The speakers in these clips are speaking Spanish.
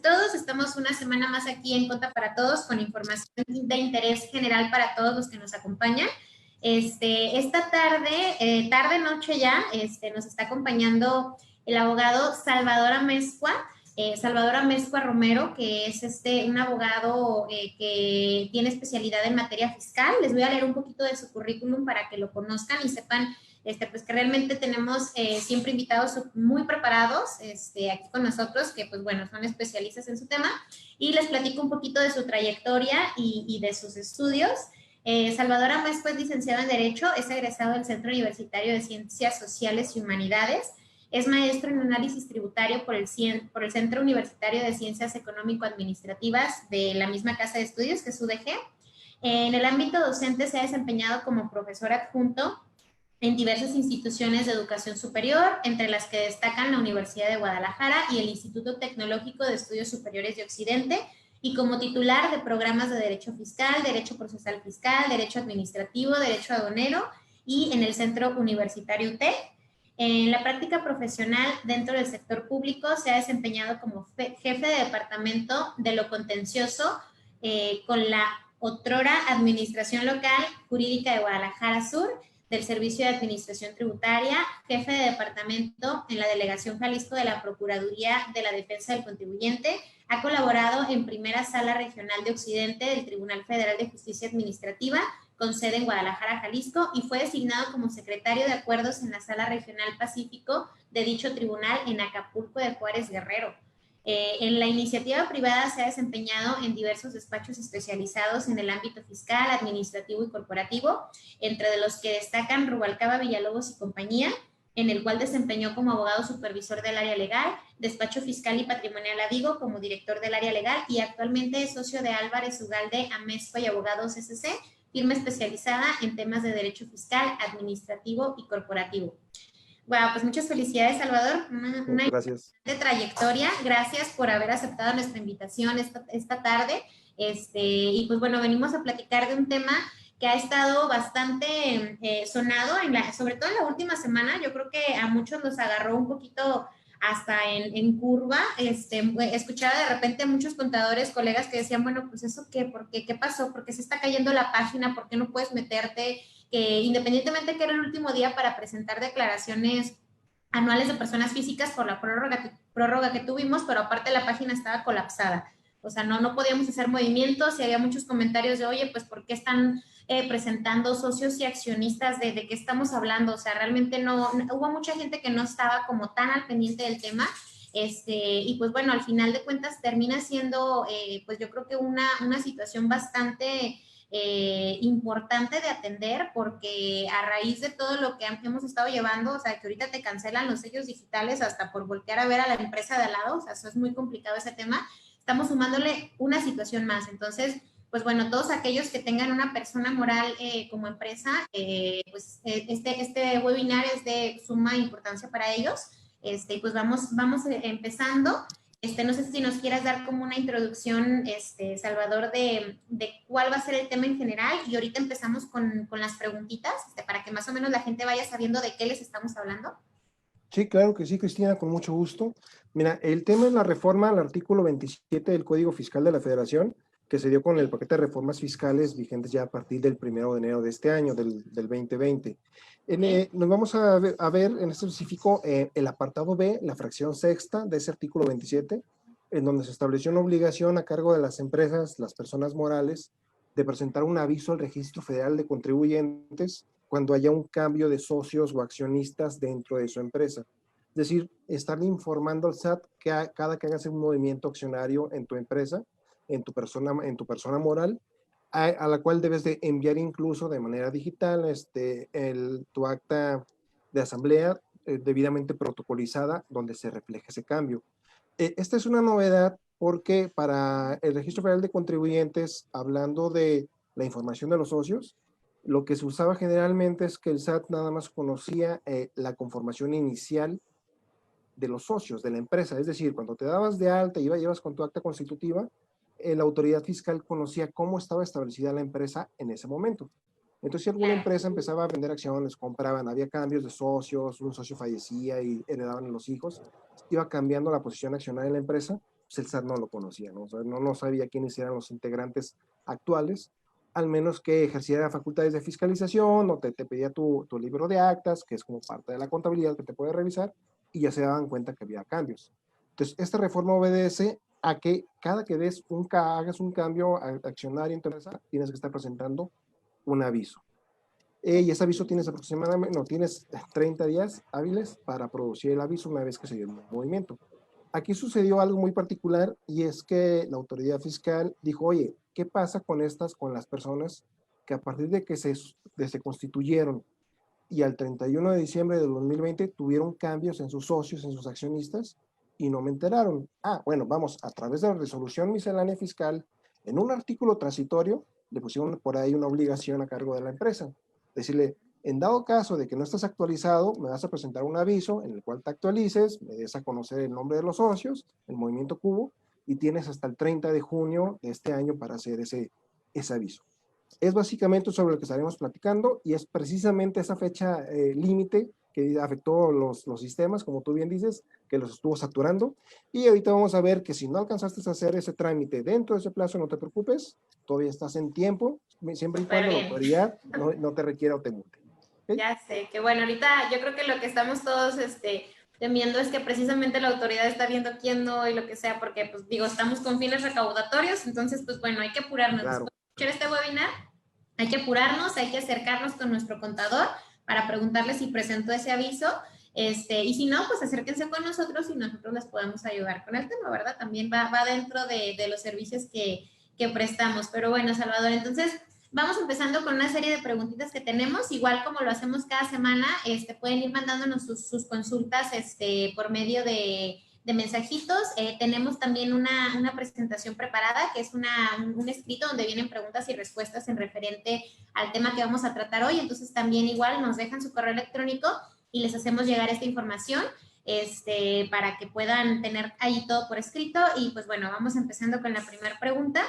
todos. Estamos una semana más aquí en Cota para Todos con información de interés general para todos los que nos acompañan. Esta tarde, tarde-noche ya, nos está acompañando el abogado Salvador Amezcua. Salvador Amezcua Romero, que es un abogado que tiene especialidad en materia fiscal. Les voy a leer un poquito de su currículum para que lo conozcan y sepan pues que realmente tenemos siempre invitados muy preparados aquí con nosotros, que pues bueno, son especialistas en su tema, y les platico un poquito de su trayectoria y de sus estudios. Salvador Amezcua es licenciado en Derecho, es egresado del Centro Universitario de Ciencias Sociales y Humanidades, es maestro en análisis tributario por el Centro Universitario de Ciencias Económico-Administrativas de la misma casa de estudios, que es UDG. En el ámbito docente se ha desempeñado como profesor adjunto en diversas instituciones de educación superior, entre las que destacan la Universidad de Guadalajara y el Instituto Tecnológico de Estudios Superiores de Occidente, y como titular de programas de Derecho Fiscal, Derecho Procesal Fiscal, Derecho Administrativo, Derecho Aduanero y en el Centro Universitario UTEC. En la práctica profesional dentro del sector público se ha desempeñado como jefe de departamento de lo contencioso con la otrora Administración Local Jurídica de Guadalajara Sur, del Servicio de Administración Tributaria, jefe de departamento en la Delegación Jalisco de la Procuraduría de la Defensa del Contribuyente, ha colaborado en Primera Sala Regional de Occidente del Tribunal Federal de Justicia Administrativa, con sede en Guadalajara, Jalisco, y fue designado como secretario de Acuerdos en la Sala Regional Pacífico de dicho tribunal en Acapulco de Juárez, Guerrero. En la iniciativa privada se ha desempeñado en diversos despachos especializados en el ámbito fiscal, administrativo y corporativo, entre los que destacan Rubalcaba Villalobos y compañía, en el cual desempeñó como abogado supervisor del área legal, despacho fiscal y patrimonial Avigo como director del área legal, y actualmente es socio de Álvarez Ugalde Amezcua y Abogados SC, firma especializada en temas de derecho fiscal, administrativo y corporativo. Wow, pues muchas felicidades, Salvador. Una Gracias. trayectoria. Gracias por haber aceptado nuestra invitación esta tarde. Y pues bueno, venimos a platicar de un tema que ha estado bastante sonado, sobre todo en la última semana. Yo creo que a muchos los agarró un poquito hasta en curva. Escuchaba de repente muchos contadores, colegas que decían, bueno, pues eso qué, ¿por qué? ¿Qué pasó? ¿Por qué se está cayendo la página? ¿Por qué no puedes meterte? Que independientemente que era el último día para presentar declaraciones anuales de personas físicas por la prórroga que tuvimos, pero aparte la página estaba colapsada. O sea, no podíamos hacer movimientos y había muchos comentarios de, oye, pues, ¿por qué están presentando socios y accionistas de qué estamos hablando? O sea, realmente no, hubo mucha gente que no estaba como tan al pendiente del tema. Y pues bueno, al final de cuentas termina siendo, pues yo creo que una situación bastante importante de atender, porque a raíz de todo lo que hemos estado llevando, o sea, que ahorita te cancelan los sellos digitales hasta por voltear a ver a la empresa de al lado, o sea, eso es muy complicado ese tema, estamos sumándole una situación más. Entonces, pues bueno, todos aquellos que tengan una persona moral como empresa, pues este webinar es de suma importancia para ellos. Pues vamos empezando. No sé si nos quieras dar como una introducción, Salvador, de cuál va a ser el tema en general, y ahorita empezamos con las preguntitas, para que más o menos la gente vaya sabiendo de qué les estamos hablando. Sí, claro que sí, Cristina, con mucho gusto. Mira, el tema es la reforma al artículo 27 del Código Fiscal de la Federación, que se dio con el paquete de reformas fiscales vigentes ya a partir del 1 de enero de este año, del 2020. Nos vamos a ver en este específico el apartado B, la fracción sexta de ese artículo 27, en donde se estableció una obligación a cargo de las empresas, las personas morales, de presentar un aviso al Registro Federal de Contribuyentes cuando haya un cambio de socios o accionistas dentro de su empresa. Es decir, estar informando al SAT que cada que hagas un movimiento accionario en tu empresa, en tu persona moral, a la cual debes de enviar incluso de manera digital tu acta de asamblea debidamente protocolizada donde se refleje ese cambio. Esta es una novedad porque para el Registro Federal de Contribuyentes, hablando de la información de los socios, lo que se usaba generalmente es que el SAT nada más conocía la conformación inicial de los socios de la empresa. Es decir, cuando te dabas de alta y llevas con tu acta constitutiva, la autoridad fiscal conocía cómo estaba establecida la empresa en ese momento. Entonces, si alguna empresa empezaba a vender acciones, compraban, había cambios de socios, un socio fallecía y heredaban a los hijos, iba cambiando la posición accionaria de la empresa, pues el SAT no lo conocía, ¿no? O sea, no sabía quiénes eran los integrantes actuales, al menos que ejerciera facultades de fiscalización o te pedía tu libro de actas, que es como parte de la contabilidad que te puede revisar, y ya se daban cuenta que había cambios. Entonces, esta reforma obedece a que cada que hagas un cambio accionario en tu empresa, tienes que estar presentando un aviso. Y ese aviso tienes aproximadamente, no, tienes 30 días hábiles para producir el aviso una vez que se dio el movimiento. Aquí sucedió algo muy particular y es que la autoridad fiscal dijo, oye, ¿qué pasa con las personas que a partir de que se constituyeron y al 31 de diciembre de 2020 tuvieron cambios en sus socios, en sus accionistas y no me enteraron? Ah, bueno, vamos, a través de la resolución miscelánea fiscal, en un artículo transitorio, le pusieron por ahí una obligación a cargo de la empresa. Decirle, en dado caso de que no estés actualizado, me vas a presentar un aviso en el cual te actualices, me des a conocer el nombre de los socios, el movimiento cubo, y tienes hasta el 30 de junio de este año para hacer ese aviso. Es básicamente sobre lo que estaremos platicando y es precisamente esa fecha límite que afectó los sistemas, como tú bien dices, que los estuvo saturando. Y ahorita vamos a ver que si no alcanzaste a hacer ese trámite dentro de ese plazo, no te preocupes, todavía estás en tiempo, siempre y cuando la autoridad no te requiera o te multe. ¿Okay? Ya sé, que bueno, ahorita yo creo que lo que estamos todos temiendo es que precisamente la autoridad está viendo quién no y lo que sea, porque pues digo, estamos con fines recaudatorios, entonces pues bueno, hay que apurarnos. Claro. Después de este webinar, hay que apurarnos, hay que acercarnos con nuestro contador para preguntarle si presentó ese aviso, y si no, pues acérquense con nosotros y nosotros les podemos ayudar con el tema, ¿verdad? También va dentro de los servicios que prestamos. Pero bueno, Salvador, entonces vamos empezando con una serie de preguntitas que tenemos, igual como lo hacemos cada semana, pueden ir mandándonos sus consultas por medio de mensajitos. Tenemos también una presentación preparada, que es un escrito donde vienen preguntas y respuestas en referente al tema que vamos a tratar hoy. Entonces también igual nos dejan su correo electrónico y les hacemos llegar esta información para que puedan tener ahí todo por escrito. Y pues bueno, vamos empezando con la primera pregunta,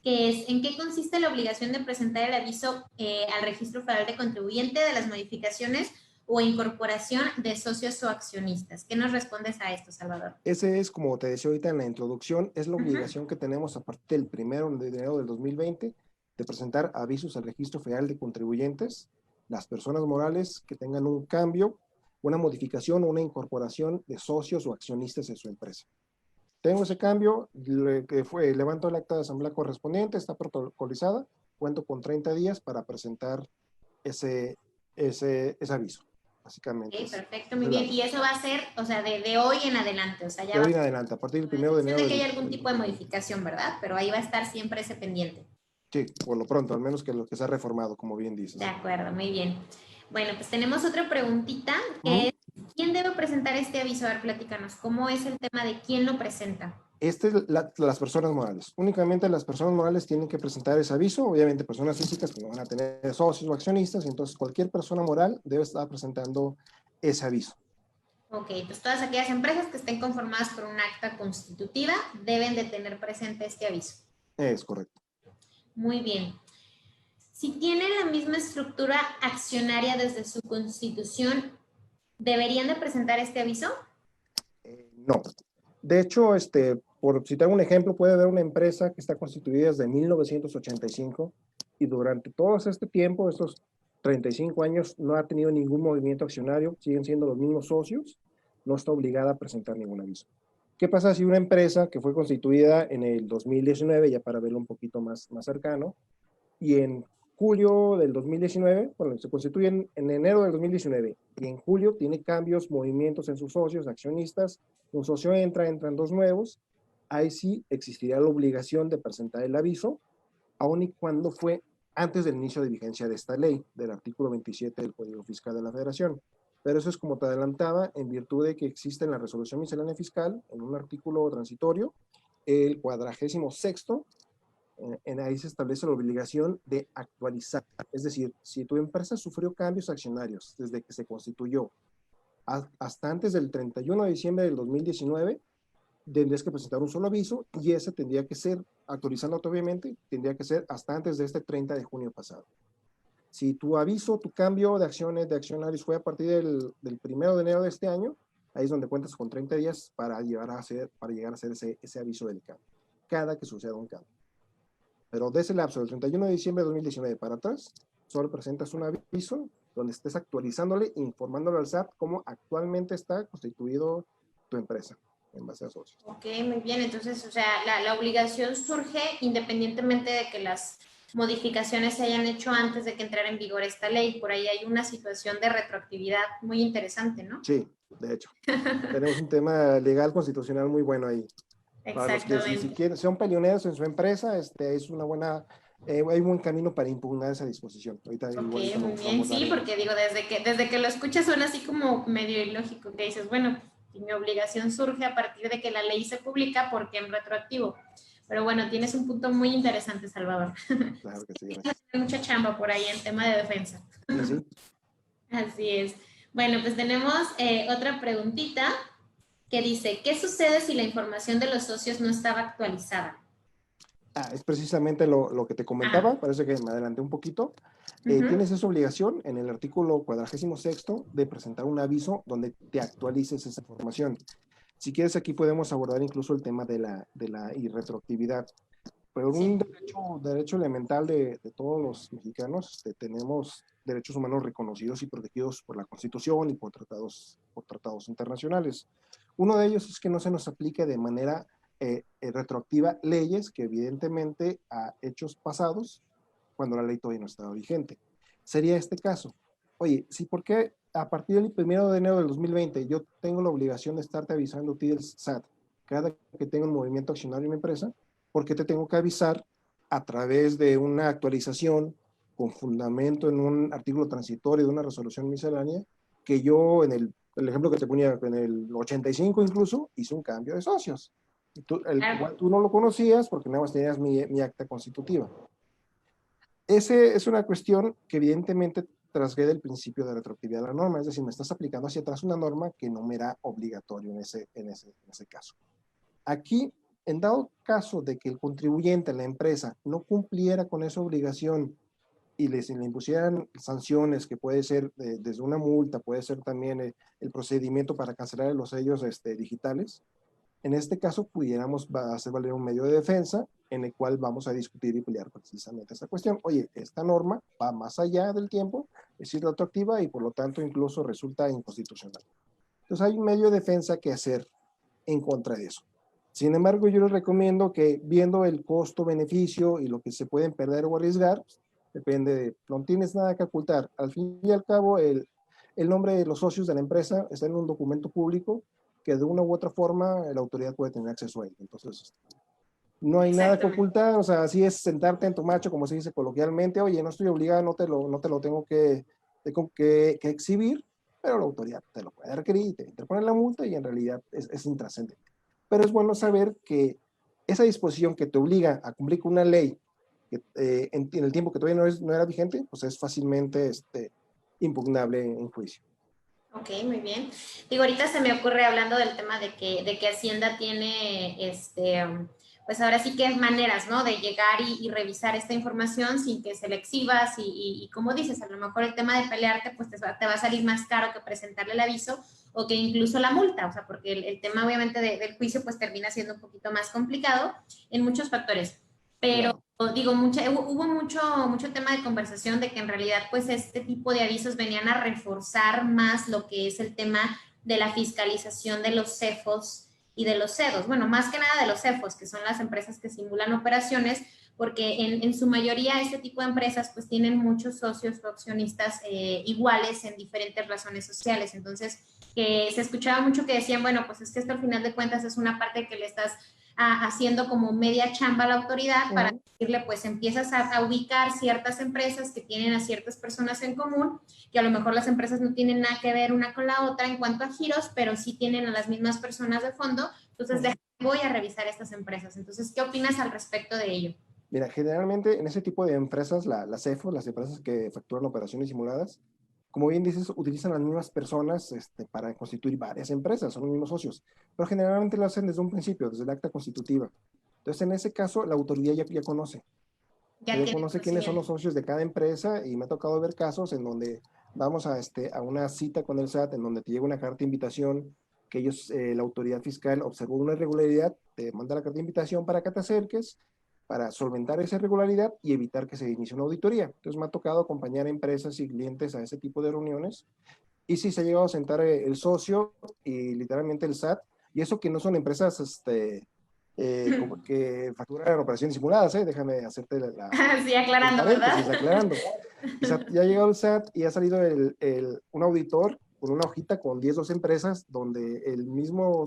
que es, ¿en qué consiste la obligación de presentar el aviso al Registro Federal de Contribuyente de las modificaciones o incorporación de socios o accionistas? ¿Qué nos respondes a esto, Salvador? Ese es, como te decía ahorita en la introducción, es la obligación que tenemos a partir del 1 de enero del 2020 de presentar avisos al Registro Federal de Contribuyentes, las personas morales que tengan un cambio, una modificación o una incorporación de socios o accionistas en su empresa. Tengo ese cambio, levanto el acta de asamblea correspondiente, está protocolizada, cuento con 30 días para presentar ese aviso, básicamente. Okay, perfecto, muy bien. Y eso va a ser, o sea, de hoy en adelante, o sea, ya de hoy en adelante, a partir del 1 de enero. De que haya algún tipo de modificación, ¿verdad? Pero ahí va a estar siempre ese pendiente. Sí, por lo pronto, al menos que lo que se ha reformado, como bien dices. De acuerdo, muy bien. Bueno, pues tenemos otra preguntita, que es, ¿quién debe presentar este aviso? A ver, platícanos, ¿cómo es el tema de quién lo presenta? Las personas morales. Únicamente las personas morales tienen que presentar ese aviso. Obviamente personas físicas que no van a tener socios o accionistas, entonces cualquier persona moral debe estar presentando ese aviso. Ok, pues todas aquellas empresas que estén conformadas por un acta constitutiva deben de tener presente este aviso. Es correcto. Muy bien. Si tienen la misma estructura accionaria desde su constitución, ¿deberían de presentar este aviso? No. De hecho, por citar un ejemplo, puede haber una empresa que está constituida desde 1985 y durante todo este tiempo, estos 35 años, no ha tenido ningún movimiento accionario, siguen siendo los mismos socios, no está obligada a presentar ningún aviso. ¿Qué pasa si una empresa que fue constituida en el 2019, ya para verlo un poquito más cercano, y en julio del 2019, bueno, se constituye en enero del 2019, y en julio tiene cambios, movimientos en sus socios, accionistas, un socio entran dos nuevos, ahí sí existiría la obligación de presentar el aviso, aun y cuando fue antes del inicio de vigencia de esta ley, del artículo 27 del Código Fiscal de la Federación. Pero eso es, como te adelantaba, en virtud de que existe en la resolución miscelánea fiscal, en un artículo transitorio, el 46º, ahí se establece la obligación de actualizar. Es decir, si tu empresa sufrió cambios accionarios desde que se constituyó hasta antes del 31 de diciembre del 2019, tendrías que presentar un solo aviso y ese tendría que ser, actualizándote obviamente, tendría que ser hasta antes de este 30 de junio pasado. Si tu aviso, tu cambio de acciones, de accionarios fue a partir del 1 de enero de este año, ahí es donde cuentas con 30 días para llegar a hacer ese aviso del cambio, cada que suceda un cambio. Pero de ese lapso, del 31 de diciembre de 2019 para atrás, solo presentas un aviso donde estés actualizándole, informándole al SAT cómo actualmente está constituido tu empresa en base a socios. Ok, muy bien. Entonces, o sea, la obligación surge independientemente de que las modificaciones se hayan hecho antes de que entrara en vigor esta ley. Por ahí hay una situación de retroactividad muy interesante, ¿no? Sí, de hecho. Tenemos un tema legal constitucional muy bueno ahí. Para los que si Exactamente. quieren, son peleoneros en su empresa, es una buena, hay un buen camino para impugnar esa disposición. Ahorita Ok, igualito muy lo bien. vamos a Sí, dar. porque digo, desde que lo escuchas suena así como medio ilógico, que dices, bueno, y mi obligación surge a partir de que la ley se publica porque en retroactivo. Pero bueno, tienes un punto muy interesante, Salvador. Claro que sí, Hay gracias. mucha chamba por ahí en tema de defensa. Y sí, Así es. Bueno, pues tenemos otra preguntita que dice, ¿qué sucede si la información de los socios no estaba actualizada? es precisamente lo que te Ah, comentaba, parece que me adelanté un poquito. ujú. Tienes esa obligación en el artículo 46 de presentar un aviso donde te actualices esa información. Si quieres, aquí podemos abordar incluso el tema de la irretroactividad. Pero un Sí, derecho elemental de todos los mexicanos, tenemos derechos humanos reconocidos y protegidos por la Constitución y por tratados internacionales. Uno de ellos es que no se nos aplique de manera retroactiva leyes que evidentemente a hechos pasados, cuando la ley todavía no estaba vigente. Sería este caso. Oye, sí, ¿por qué a partir del 1 de enero del 2020 yo tengo la obligación de estarte avisando a ti del SAT cada que tenga un movimiento accionario en mi empresa? Porque te tengo que avisar a través de una actualización con fundamento en un artículo transitorio de una resolución miscelánea que yo en el ejemplo que te ponía, en el 85 incluso, hice un cambio de socios. El claro. cual tú no lo conocías porque nada más tenías mi acta constitutiva. Ese es una cuestión que evidentemente transgrede el principio de retroactividad de la norma, es decir, me estás aplicando hacia atrás una norma que no me era obligatorio en ese caso. Aquí, en dado caso de que el contribuyente, la empresa, no cumpliera con esa obligación y le impusieran sanciones, que puede ser desde una multa, puede ser también el procedimiento para cancelar los sellos digitales, en este caso pudiéramos hacer valer un medio de defensa en el cual vamos a discutir y pelear precisamente esa cuestión. Oye, esta norma va más allá del tiempo, es retroactiva y por lo tanto incluso resulta inconstitucional. Entonces hay un medio de defensa que hacer en contra de eso. Sin embargo, yo les recomiendo que viendo el costo-beneficio y lo que se pueden perder o arriesgar, depende de, no tienes nada que ocultar. Al fin y al cabo, el nombre de los socios de la empresa está en un documento público que de una u otra forma la autoridad puede tener acceso a él. Entonces, no hay nada que Exactamente. ocultar, o sea, así es sentarte en tu macho, como se dice coloquialmente, oye, no estoy obligado, no te lo tengo que exhibir, pero la autoridad te lo puede requerir, te pone la multa y en realidad es intrascendente. Pero es bueno saber que esa disposición que te obliga a cumplir con una ley que, en el tiempo que todavía no era vigente, pues es fácilmente impugnable en juicio. Ok, muy bien. Digo, ahorita se me ocurre hablando del tema de que Hacienda tiene, pues ahora sí que es maneras, ¿no? De llegar y revisar esta información sin que se le exhibas y como dices, a lo mejor el tema de pelearte, pues te va a salir más caro que presentarle el aviso o que incluso la multa, o sea, porque el tema obviamente del juicio pues termina siendo un poquito más complicado en muchos factores. Pero Claro. digo, hubo mucho tema de conversación de que en realidad pues este tipo de avisos venían a reforzar más lo que es el tema de la fiscalización de los CEFOS y de los CEDOS. Bueno, más que nada de los CEFOS, que son las empresas que simulan operaciones, porque en su mayoría este tipo de empresas pues tienen muchos socios o accionistas iguales en diferentes razones sociales. Entonces, se escuchaba mucho que decían, bueno, pues es que esto al final de cuentas es una parte que le estás haciendo como media chamba a la autoridad para Uh-huh. decirle, pues empiezas a ubicar ciertas empresas que tienen a ciertas personas en común, que a lo mejor las empresas no tienen nada que ver una con la otra en cuanto a giros, pero sí tienen a las mismas personas de fondo, entonces Uh-huh. voy a revisar estas empresas. Entonces, ¿qué opinas al respecto de ello? Mira, generalmente en ese tipo de empresas, las CEFO, las empresas que facturan operaciones simuladas, como bien dices, utilizan las mismas personas para constituir varias empresas, son los mismos socios, pero generalmente lo hacen desde un principio, desde el acta constitutiva. Entonces, en ese caso, la autoridad ya conoce, o sea, Ya ya tienes conoce quiénes son conocimiento. los socios de cada empresa y me ha tocado ver casos en donde vamos a una cita con el SAT, en donde te llega una carta de invitación que ellos, la autoridad fiscal observó una irregularidad, te manda la carta de invitación para que te acerques, para solventar esa irregularidad y evitar que se inicie una auditoría. Entonces me ha tocado acompañar a empresas y clientes a ese tipo de reuniones, y sí se ha llegado a sentar el socio y literalmente el SAT, y eso que no son empresas como que facturan operaciones simuladas, déjame hacerte Sí, el aclarando, paréntesis, ¿verdad? aclarando. Ya ha llegado el SAT y ha salido un auditor con una hojita con 10, 12 empresas donde el mismo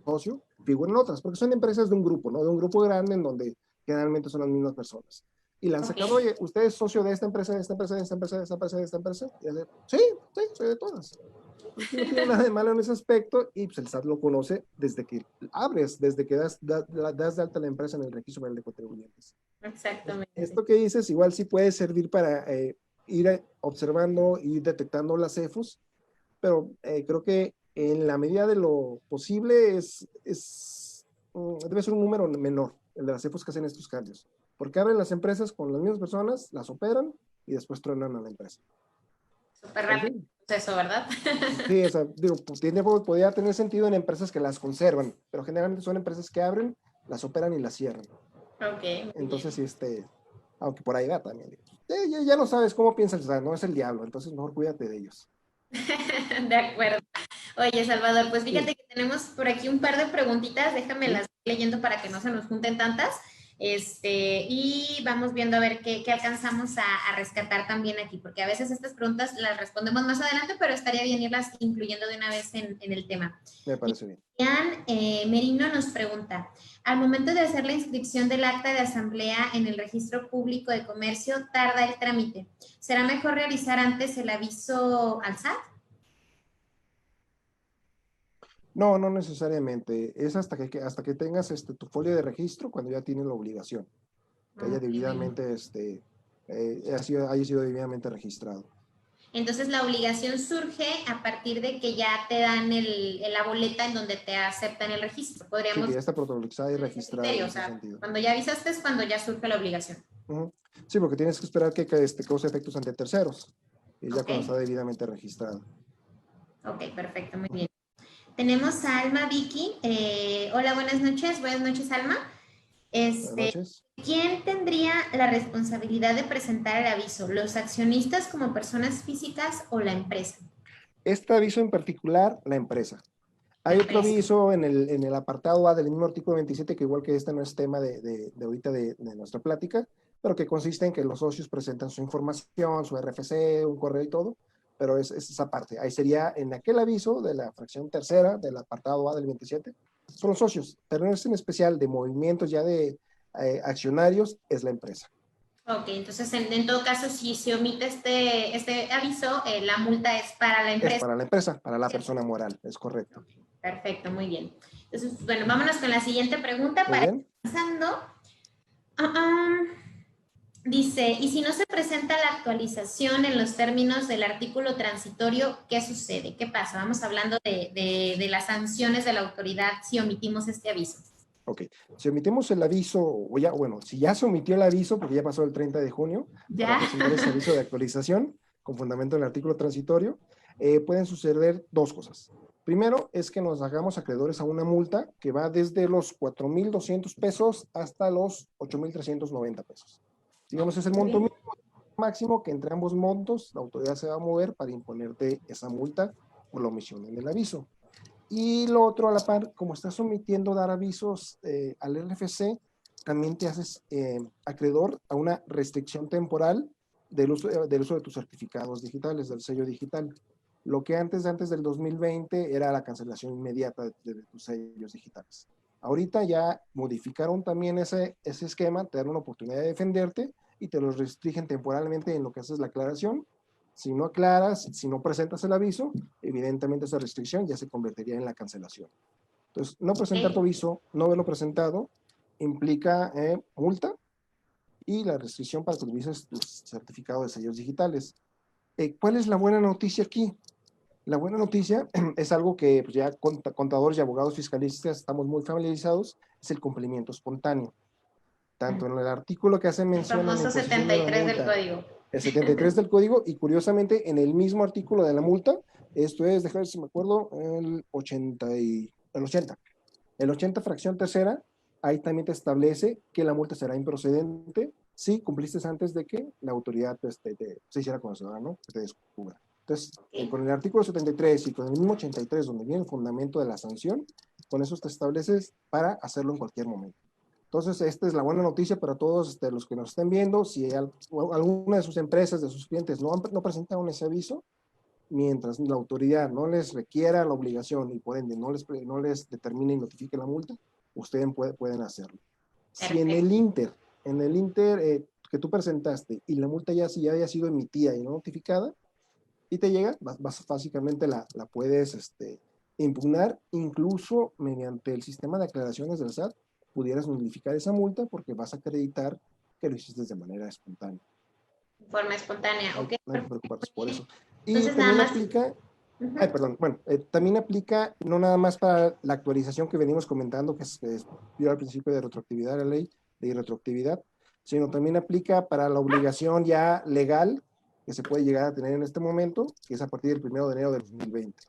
socio figura en otras, porque son empresas de un grupo, ¿no? De un grupo grande en donde generalmente son las mismas personas. Y le han sacado, Ok. oye, ¿usted es socio de esta empresa, de esta empresa, de esta empresa, de esta empresa, de esta empresa? Y dice, sí, sí, soy de todas. Pues no tiene nada de malo en ese aspecto, y pues el SAT lo conoce desde que abres, desde que das de alta la empresa en el registro federal de contribuyentes. Exactamente. Esto que dices igual sí puede servir para ir observando y detectando las CEFOS, pero creo que en la medida de lo posible debe ser un número menor, el de las CEFOS que hacen estos cambios, porque abren las empresas con las mismas personas, las operan y después truenan a la empresa. Súper Pero rápido sí, el proceso, ¿verdad? sí, o sea, digo, podría tener sentido en empresas que las conservan, pero generalmente son empresas que abren, las operan y las cierran. Ok, muy Entonces, bien. sí, aunque por ahí va también. Ya no sabes cómo piensa el SAT, no es el diablo, entonces mejor cuídate de ellos. De acuerdo. Oye, Salvador, pues Sí, fíjate que tenemos por aquí un par de preguntitas, déjame sí, las voy leyendo para que no se nos junten tantas, y vamos viendo a ver qué alcanzamos a rescatar también aquí, porque a veces estas preguntas las respondemos más adelante, pero estaría bien irlas incluyendo de una vez en el tema. me parece bien. Ian Merino nos pregunta, al momento de hacer la inscripción del acta de asamblea en el registro público de comercio, tarda el trámite. ¿Será mejor realizar antes el aviso al SAT? No, no necesariamente. Es hasta que tengas tu folio de registro cuando ya tienes la obligación, que haya Ok, bueno. debidamente, haya sido debidamente registrado. Entonces la obligación surge a partir de que ya te dan la boleta en donde te aceptan el registro. Sí, que Podríamos ya está protocolizada y en ese registrada criterio, en o ese sea, sentido. cuando ya avisaste es cuando ya surge la obligación. Ujú. Sí, porque tienes que esperar que cause efectos ante terceros, y ya Ok, cuando está debidamente registrado. ok, perfecto, muy Ujú. bien. Tenemos a Alma Vicky. Hola, buenas noches. Buenas noches, Alma. Buenas Este, noches. ¿Quién tendría la responsabilidad de presentar el aviso? ¿Los accionistas como personas físicas o la empresa? Este aviso en particular, la empresa. La Hay otro empresa. aviso en el apartado A del mismo artículo 27, que igual que este no es tema de ahorita de nuestra plática, pero que consiste en que los socios presentan su información, su RFC, un correo y todo, pero es esa parte. Ahí sería en aquel aviso de la fracción tercera del apartado A del 27, son los socios, pero en este en especial de movimientos ya de accionarios es la empresa. Ok, entonces en todo caso, si se omite este aviso, la multa es para la Es empresa. para la empresa, para la ¿Cierto? persona moral, es correcto. Ok, perfecto, muy bien. Entonces, bueno, vámonos con la siguiente pregunta Muy para ir bien. avanzando. Ah, ah, dice, ¿y si no se presenta la actualización en los términos del artículo transitorio, qué sucede? ¿Qué pasa? Vamos hablando de las sanciones de la autoridad si omitimos este aviso. Ok, si omitimos el aviso, o ya, bueno, si ya se omitió el aviso, porque ya pasó el 30 de junio, para Ya. presentar ese aviso de actualización con fundamento en el artículo transitorio, pueden suceder dos cosas. Primero es que nos hagamos acreedores a una multa que va desde los 4,200 pesos hasta los 8,390 pesos. Digamos, es el Muy monto bien. mínimo máximo que entre ambos montos la autoridad se va a mover para imponerte esa multa por la omisión en el aviso. Y lo otro, a la par, como estás omitiendo dar avisos al RFC, también te haces acreedor a una restricción temporal del uso de tus certificados digitales, del sello digital. Lo que antes del 2020 era la cancelación inmediata de tus sellos digitales. Ahorita ya modificaron también ese esquema, te dan una oportunidad de defenderte y te los restringen temporalmente en lo que haces la aclaración. Si no aclaras, si no presentas el aviso, evidentemente esa restricción ya se convertiría en la cancelación. Entonces, no presentar tu Ok. aviso, no haberlo presentado, implica multa y la restricción para que utilices tu certificado de sellos digitales. ¿Cuál es la buena noticia aquí? La buena noticia es algo que pues, ya contadores y abogados fiscalistas estamos muy familiarizados, es el cumplimiento espontáneo. Tanto en el artículo que hace El mención a la famoso imposición setenta de y la tres del multa, código. el 73 del código, y curiosamente en el mismo artículo de la multa Esto es, déjame ver si me acuerdo, el 80 fracción tercera, ahí también te establece que la multa será improcedente si cumpliste antes de que la autoridad se hiciera conocedora, ¿no? Que te descubra. Entonces, con el artículo 73 y con el mismo 83, donde viene el fundamento de la sanción, con eso te estableces para hacerlo en cualquier momento. Entonces, esta es la buena noticia para todos los que nos estén viendo. Si alguna de sus empresas, de sus clientes, no presentaron ese aviso, mientras la autoridad no les requiera la obligación y por ende no les determine y notifique la multa, ustedes pueden hacerlo. Si en el Inter que tú presentaste y la multa ya haya sido emitida y no notificada, y te llega, básicamente la puedes impugnar, incluso mediante el sistema de aclaraciones del SAT, pudieras modificar esa multa porque vas a acreditar que lo hiciste de manera espontánea. De forma espontánea, ok. No hay que preocuparse por eso. Y entonces, también nada más... aplica, también aplica no nada más para la actualización que venimos comentando, que es yo al principio de retroactividad de la ley, de irretroactividad, sino también aplica para la obligación ya legal que se puede llegar a tener en este momento, que es a partir del 1 de enero de 2020.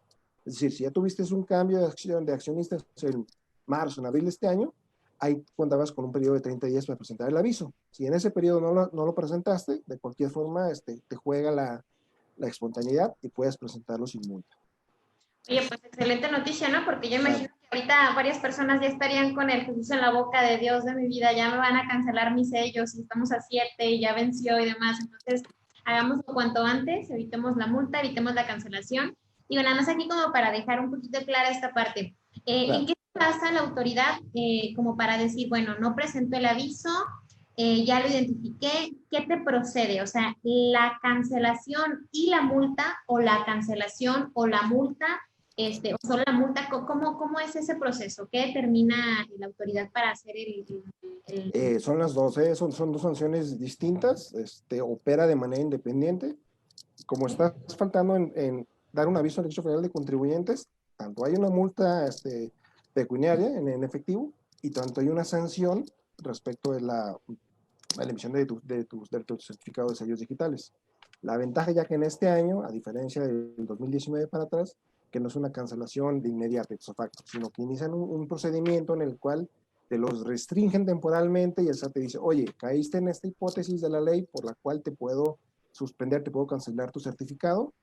Es decir, si ya tuviste un cambio de accionistas en marzo, en abril de este año, ahí contabas con un periodo de 30 días para presentar el aviso. Si en ese periodo no lo presentaste, de cualquier forma te juega la espontaneidad y puedes presentarlo sin multa. Oye, pues excelente noticia, ¿no? Porque yo imagino que ahorita varias personas ya estarían con el Jesús en la boca de Dios de mi vida, ya me van a cancelar mis sellos y estamos a 7 y ya venció y demás. Entonces, hagámoslo cuanto antes, evitemos la multa, evitemos la cancelación. Digo, nada más aquí como para dejar un poquito clara esta parte. ¿En qué se basa la autoridad como para decir, bueno, no presentó el aviso, ya lo identifiqué, ¿qué te procede? O sea, la cancelación y la multa, o la cancelación o la multa, o solo la multa, ¿cómo es ese proceso? ¿Qué determina la autoridad para hacer son las dos, son dos sanciones distintas, opera de manera independiente. Como estás faltando en dar un aviso al Registro Federal de Contribuyentes, tanto hay una multa pecuniaria en efectivo y tanto hay una sanción respecto de la emisión de tus certificados de sellos digitales. La ventaja ya que en este año, a diferencia del 2019 para atrás, que no es una cancelación de inmediato, ipso facto, sino que inician un procedimiento en el cual te los restringen temporalmente y el SAT te dice, oye, caíste en esta hipótesis de la ley por la cual te puedo suspender, te puedo cancelar tu certificado,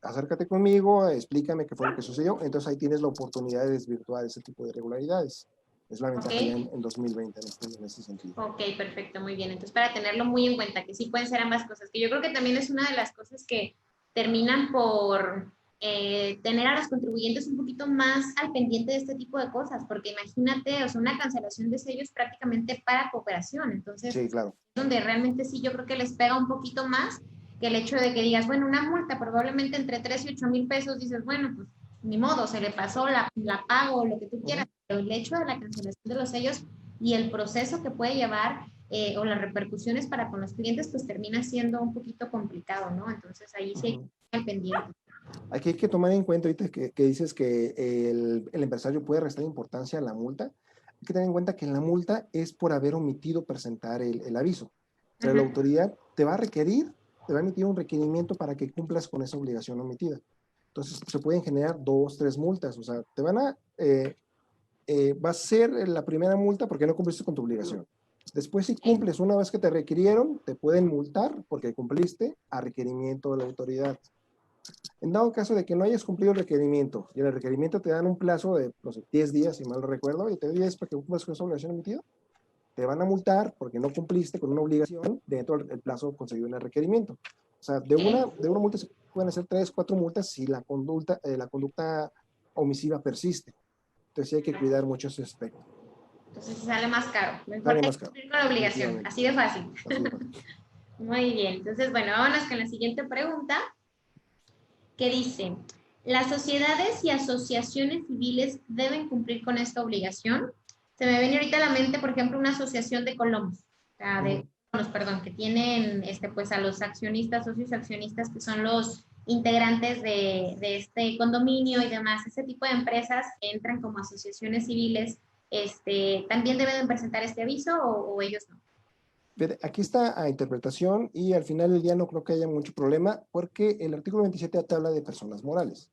acércate conmigo, explícame qué fue lo que sucedió, entonces ahí tienes la oportunidad de desvirtuar ese tipo de irregularidades. Es la ventaja ya en 2020 en este sentido. Ok, perfecto, muy bien. Entonces, para tenerlo muy en cuenta, que sí pueden ser ambas cosas, que yo creo que también es una de las cosas que terminan por tener a los contribuyentes un poquito más al pendiente de este tipo de cosas, porque imagínate, o sea, una cancelación de sellos prácticamente para cooperación. Entonces, sí, claro. Donde realmente sí yo creo que les pega un poquito más que el hecho de que digas, bueno, una multa probablemente entre 3 y 8 mil pesos, dices, bueno, pues ni modo, se le pasó, la pago, lo que tú quieras, pero el hecho de la cancelación de los sellos y el proceso que puede llevar o las repercusiones para con los clientes, pues termina siendo un poquito complicado, ¿no? Entonces ahí sí hay que estar pendiente. Aquí hay que tomar en cuenta ahorita que dices que el empresario puede restar importancia a la multa. Hay que tener en cuenta que la multa es por haber omitido presentar el aviso. O sea, la autoridad te va a requerir, te va a emitir un requerimiento para que cumplas con esa obligación omitida. Entonces, se pueden generar 2, 3 multas. O sea, te van a, va a ser la primera multa porque no cumpliste con tu obligación. Después, si cumples, una vez que te requirieron, te pueden multar porque cumpliste a requerimiento de la autoridad. En dado caso de que no hayas cumplido el requerimiento, y en el requerimiento te dan un plazo de, no sé, 10 días, si mal no recuerdo, y te 10 para que cumplas con esa obligación emitida, te van a multar porque no cumpliste con una obligación dentro del plazo concedido en el requerimiento. O sea, de una multa se pueden hacer 3, 4 multas si la conducta omisiva persiste. Entonces sí hay que cuidar mucho ese aspecto. Entonces sale más caro. Lo importante es cumplir con la obligación. Así de fácil. Muy bien. Entonces, bueno, vámonos con la siguiente pregunta, que dice, ¿las sociedades y asociaciones civiles deben cumplir con esta obligación? Se me viene ahorita a la mente, por ejemplo, una asociación de colonos, que tienen pues a los accionistas, socios accionistas, que son los integrantes de este condominio y demás. Ese tipo de empresas que entran como asociaciones civiles, ¿también deben presentar este aviso o ellos no? Aquí está a interpretación y al final del día no creo que haya mucho problema porque el artículo 27 te habla de personas morales.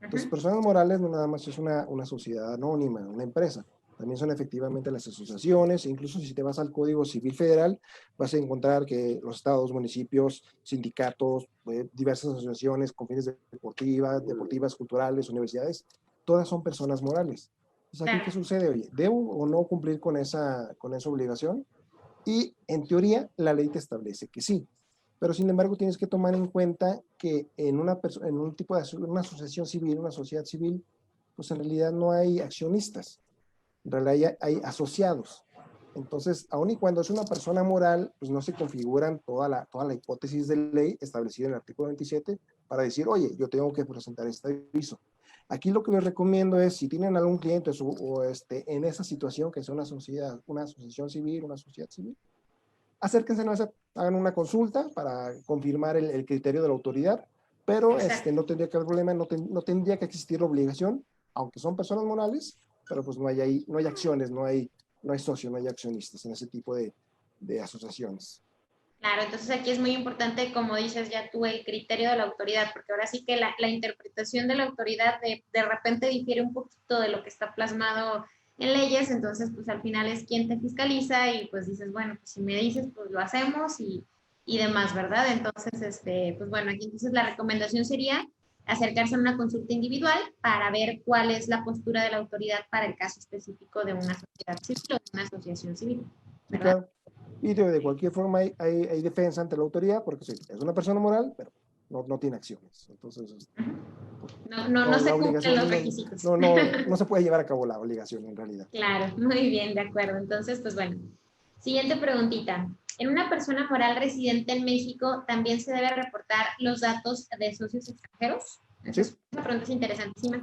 Entonces, personas morales no nada más es una sociedad anónima, una empresa. También son efectivamente las asociaciones, incluso si te vas al Código Civil Federal, vas a encontrar que los estados, municipios, sindicatos, diversas asociaciones con fines deportivas, culturales, universidades, todas son personas morales. Entonces, aquí, ¿qué sucede? Oye, ¿debo o no cumplir con esa obligación? Y en teoría la ley te establece que sí, pero sin embargo tienes que tomar en cuenta que en un tipo de una asociación civil, una sociedad civil, pues en realidad no hay accionistas, en realidad hay asociados. Entonces, aun y cuando es una persona moral, pues no se configuran toda la hipótesis de ley establecida en el artículo 27 para decir, oye, yo tengo que presentar este aviso. Aquí lo que les recomiendo es, si tienen algún cliente en esa situación, que sea una asociación civil, una sociedad civil, acérquense, hagan una consulta para confirmar el criterio de la autoridad, pero no tendría que haber problema, no tendría que existir la obligación, aunque son personas morales, pero pues no hay acciones, no hay socios, no hay accionistas en ese tipo de asociaciones. Claro, entonces aquí es muy importante, como dices ya tú, el criterio de la autoridad, porque ahora sí que la interpretación de la autoridad de repente difiere un poquito de lo que está plasmado en leyes, entonces pues al final es quien te fiscaliza y pues dices, bueno, pues si me dices, pues lo hacemos y demás, ¿verdad? Entonces, pues bueno, aquí entonces la recomendación sería acercarse a una consulta individual para ver cuál es la postura de la autoridad para el caso específico de una sociedad civil o de una asociación civil, Sí, ¿verdad? claro. Y de cualquier forma hay defensa ante la autoridad, porque sí, es una persona moral, pero no tiene acciones. Entonces, No la se cumplen obligación los requisitos. no se puede llevar a cabo la obligación en realidad. Claro, muy bien, de acuerdo. Entonces, pues bueno, siguiente preguntita. ¿En una persona moral residente en México también se debe reportar los datos de socios extranjeros? Sí, Esa pregunta es interesantísima.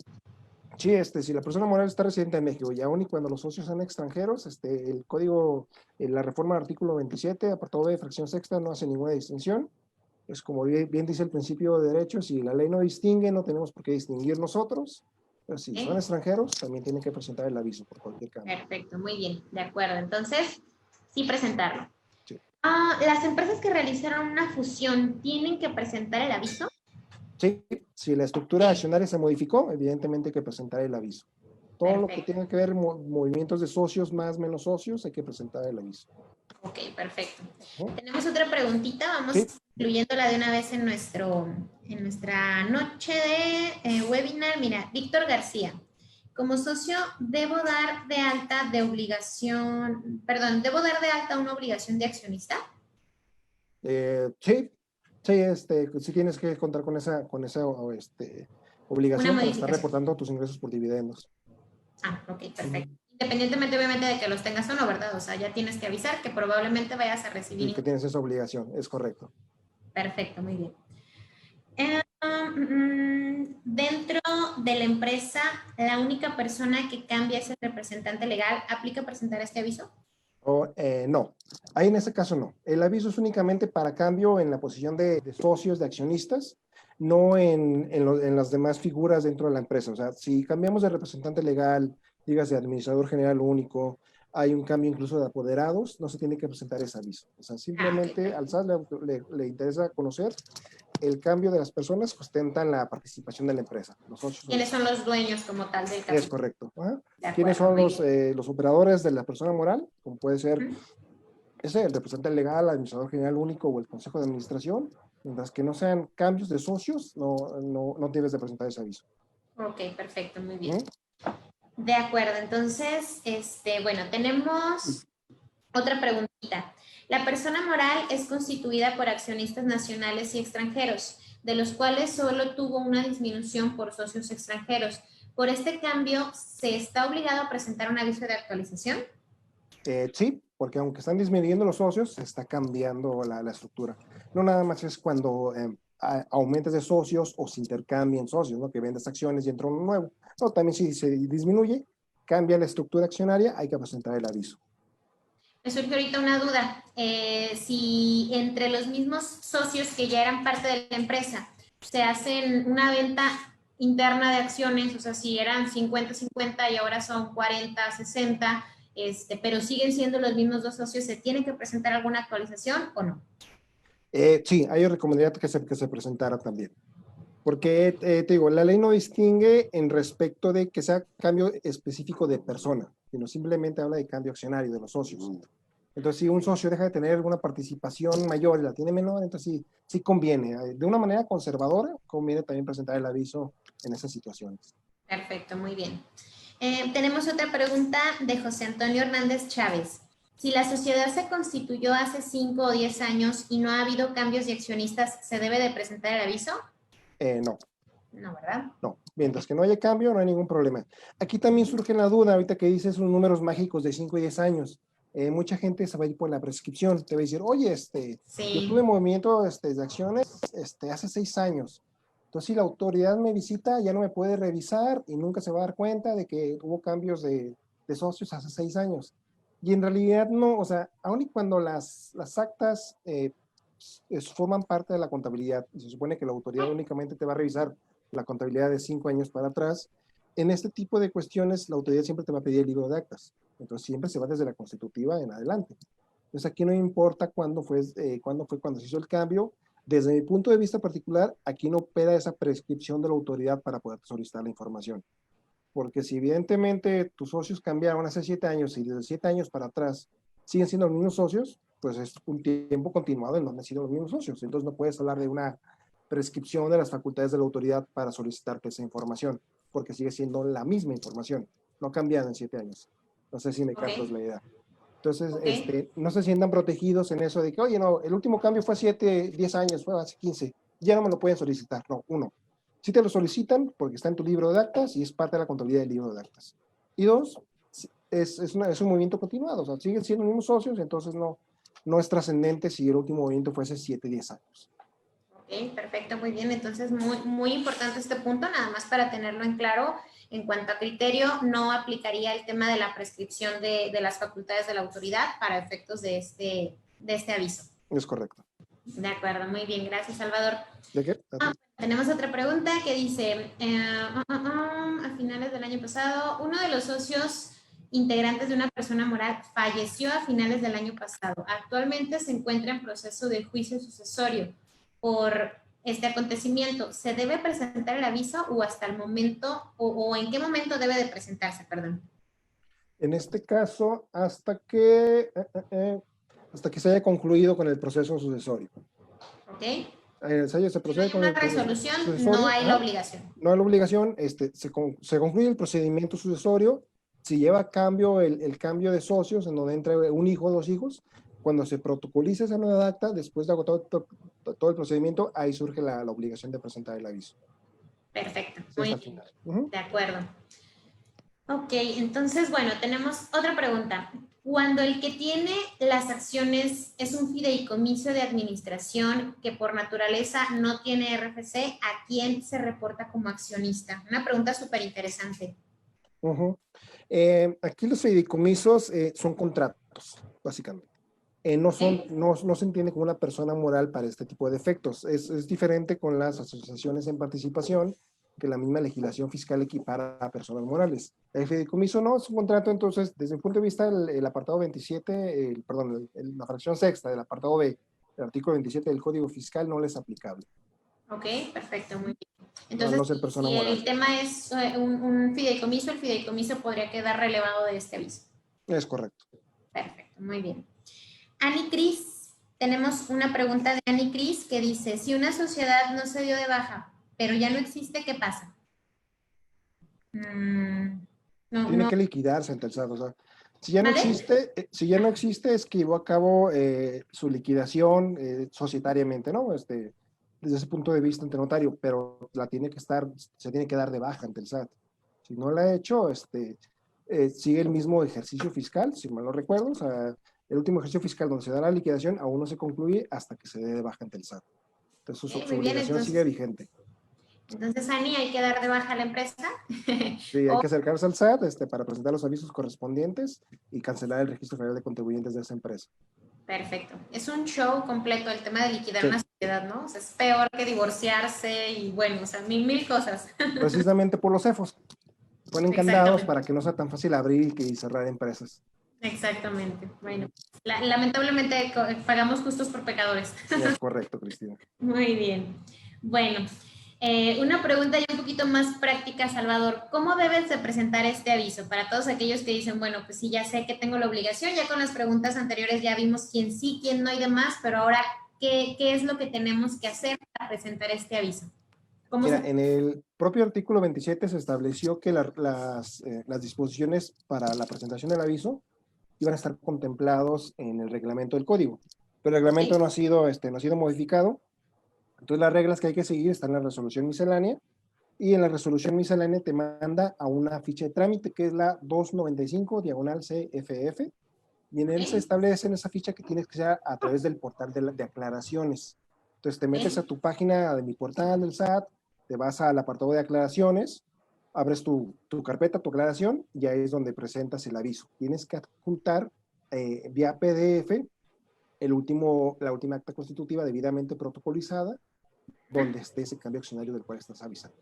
sí, si la persona moral está residente en México y aún y cuando los socios son extranjeros, el código, la reforma del artículo 27, apartado B, fracción sexta, no hace ninguna distinción. Es como bien dice el principio de derecho, si la ley no distingue, no tenemos por qué distinguir nosotros. Pero si son extranjeros, también tienen que presentar el aviso por cualquier cambio. Perfecto, muy bien, de acuerdo. Entonces, sí presentarlo. Sí. ¿Las empresas que realizaron una fusión tienen que presentar el aviso? Sí, si la estructura accionaria se modificó, evidentemente hay que presentar el aviso. Todo lo que tenga que ver movimientos de socios más menos socios, hay que presentar el aviso. Ok, perfecto. Tenemos otra preguntita, vamos incluyéndola de una vez en nuestra noche de webinar. Mira, Víctor García, como socio, ¿debo dar de alta una obligación de accionista? Sí, sí tienes que contar con esa obligación para estar reportando tus ingresos por dividendos. Ok, perfecto. Independientemente, obviamente, de que los tengas o no, ¿verdad? O sea, ya tienes que avisar que probablemente vayas a recibir. Sí, que tienes esa obligación, es correcto. Perfecto, muy bien. Dentro de la empresa, la única persona que cambia es el representante legal. ¿Aplica presentar este aviso? No, ahí en ese caso no. El aviso es únicamente para cambio en la posición de socios, de accionistas, no en las demás figuras dentro de la empresa. O sea, si cambiamos de representante legal, dígase administrador general único, hay un cambio incluso de apoderados, no se tiene que presentar ese aviso. O sea, simplemente al SAS le interesa conocer el cambio de las personas que ostentan la participación de la empresa. ¿Quiénes son los dueños como tal del capital? Es correcto. ¿Quiénes son los operadores de la persona moral? Como puede ser el representante legal, el administrador general único o el consejo de administración. Mientras que no sean cambios de socios, no debes de presentar ese aviso. Ok, perfecto, muy bien. De acuerdo, entonces, bueno, tenemos otra preguntita. La persona moral es constituida por accionistas nacionales y extranjeros, de los cuales solo tuvo una disminución por socios extranjeros. Por este cambio, ¿se está obligado a presentar un aviso de actualización? Sí, porque aunque están disminuyendo los socios, se está cambiando la estructura. No nada más es cuando aumentas de socios o se intercambian socios, ¿no? Que vendes acciones y entra uno nuevo. No, también si se disminuye, cambia la estructura accionaria, hay que presentar el aviso. Me surge ahorita una duda. Si entre los mismos socios que ya eran parte de la empresa se hacen una venta interna de acciones, o sea, si eran 50-50 y ahora son 40-60, pero siguen siendo los mismos dos socios, ¿se tiene que presentar alguna actualización o no? Sí, yo recomendaría que se presentara también. Porque, te digo, la ley no distingue en respecto de que sea cambio específico de persona, sino simplemente habla de cambio accionario de los socios. Entonces, si un socio deja de tener alguna participación mayor y la tiene menor, entonces sí conviene. De una manera conservadora, conviene también presentar el aviso en esas situaciones. Perfecto, muy bien. Tenemos otra pregunta de José Antonio Hernández Chávez. Si la sociedad se constituyó hace 5 o 10 años y no ha habido cambios de accionistas, ¿se debe de presentar el aviso? No. No, ¿verdad? No, mientras que no haya cambio, no hay ningún problema. Aquí también surge la duda, ahorita que dices unos números mágicos de 5 y 10 años. Mucha gente se va a ir por la prescripción, te va a decir, oye, yo tuve movimiento de acciones hace 6 años. Entonces, si la autoridad me visita, ya no me puede revisar y nunca se va a dar cuenta de que hubo cambios de socios hace 6 años. Y en realidad no, o sea, aun y cuando las actas forman parte de la contabilidad, y se supone que la autoridad únicamente te va a revisar la contabilidad de 5 años para atrás, en este tipo de cuestiones la autoridad siempre te va a pedir el libro de actas. Entonces siempre se va desde la constitutiva en adelante. Entonces aquí no importa cuándo cuando se hizo el cambio. Desde mi punto de vista particular, aquí no opera esa prescripción de la autoridad para poder solicitar la información. Porque si evidentemente tus socios cambiaron hace 7 años y desde 7 años para atrás siguen siendo los mismos socios, pues es un tiempo continuado en donde han sido los mismos socios. Entonces no puedes hablar de una prescripción de las facultades de la autoridad para solicitarte esa información, porque sigue siendo la misma información, no ha cambiado en 7 años. No sé si me captas la idea. Entonces, no se sientan protegidos en eso de que, oye, no, el último cambio fue 7, 10 años, fue hace 15, ya no me lo pueden solicitar. No, uno, si te lo solicitan porque está en tu libro de actas y es parte de la contabilidad del libro de actas. Y dos, es un movimiento continuado, o sea, siguen siendo los mismos socios, entonces no es trascendente si el último movimiento fue hace 7, 10 años. Ok, perfecto, muy bien. Entonces, muy importante este punto, nada más para tenerlo en claro. En cuanto a criterio, no aplicaría el tema de la prescripción de las facultades de la autoridad para efectos de este aviso. Es correcto. De acuerdo, muy bien. Gracias, Salvador. ¿De qué? Tenemos otra pregunta que dice, a finales del año pasado, uno de los socios integrantes de una persona moral falleció a finales del año pasado. Actualmente se encuentra en proceso de juicio sucesorio por este acontecimiento. ¿Se debe presentar el aviso o hasta el momento, o en qué momento debe de presentarse, perdón? En este caso, hasta que se haya concluido con el proceso sucesorio. ¿Ok? Se procede con una resolución, no hay la obligación. No hay la obligación, se concluye el procedimiento sucesorio, si lleva a cambio el cambio de socios, en donde entra un hijo o 2 hijos, cuando se protocoliza esa nueva acta, después de agotar todo el procedimiento, ahí surge la obligación de presentar el aviso. Perfecto, muy bien. De acuerdo. Ok, entonces, bueno, tenemos otra pregunta. Cuando el que tiene las acciones es un fideicomiso de administración que por naturaleza no tiene RFC, ¿a quién se reporta como accionista? Una pregunta súper interesante. Aquí los fideicomisos son contratos, básicamente. No se entiende como una persona moral para este tipo de efectos. Es diferente con las asociaciones en participación, que la misma legislación fiscal equipara a personas morales. El fideicomiso no es un contrato, entonces, desde mi punto de vista, el apartado 27, la fracción sexta del apartado B, el artículo 27 del Código Fiscal no le es aplicable. Ok, perfecto, muy bien. Entonces, no ser persona si moral. el tema es un fideicomiso, el fideicomiso podría quedar relevado de este aviso. Es correcto. Perfecto, muy bien. Ani Cris, tenemos una pregunta de Ani Cris que dice, si una sociedad no se dio de baja, pero ya no existe, ¿qué pasa? Tiene que liquidarse ante el SAT, o sea, si ya no existe, es que llevó a cabo su liquidación societariamente, ¿no? Desde ese punto de vista ante notario, pero se tiene que dar de baja ante el SAT. Si no la ha hecho, sigue el mismo ejercicio fiscal, si mal no recuerdo, o sea, el último ejercicio fiscal donde se da la liquidación aún no se concluye hasta que se dé de baja ante el SAT. Entonces su obligación sigue vigente. Entonces, Ani, hay que dar de baja a la empresa. Sí, hay que acercarse al SAT para presentar los avisos correspondientes y cancelar el registro federal de contribuyentes de esa empresa. Perfecto. Es un show completo el tema de liquidar una sociedad, ¿no? O sea, es peor que divorciarse y bueno, o sea, mil cosas. Precisamente por los CEFOS. Ponen candados para que no sea tan fácil abrir y cerrar empresas. Exactamente. Bueno, lamentablemente pagamos justos por pecadores. Es correcto, Cristina. Muy bien. Bueno, una pregunta ya un poquito más práctica, Salvador. ¿Cómo debes de presentar este aviso? Para todos aquellos que dicen, bueno, pues sí, ya sé que tengo la obligación, ya con las preguntas anteriores ya vimos quién sí, quién no y demás, pero ahora, ¿qué es lo que tenemos que hacer para presentar este aviso? ¿Cómo Mira, se... en el propio artículo 27 se estableció que las disposiciones para la presentación del aviso iban a estar contemplados en el reglamento del código, pero el reglamento Sí. no ha sido modificado. Entonces las reglas que hay que seguir están en la resolución miscelánea, y en la resolución miscelánea te manda a una ficha de trámite que es la 295 diagonal CFF, y en él se Ok, establece en esa ficha que tienes que ser a través del portal de aclaraciones. Entonces te metes a ok. tu página de mi portal del SAT, te vas al apartado de aclaraciones, abres tu carpeta, tu aclaración, y ahí es donde presentas el aviso. Tienes que adjuntar vía PDF la última acta constitutiva debidamente protocolizada, donde esté ese cambio accionario del cual estás avisando.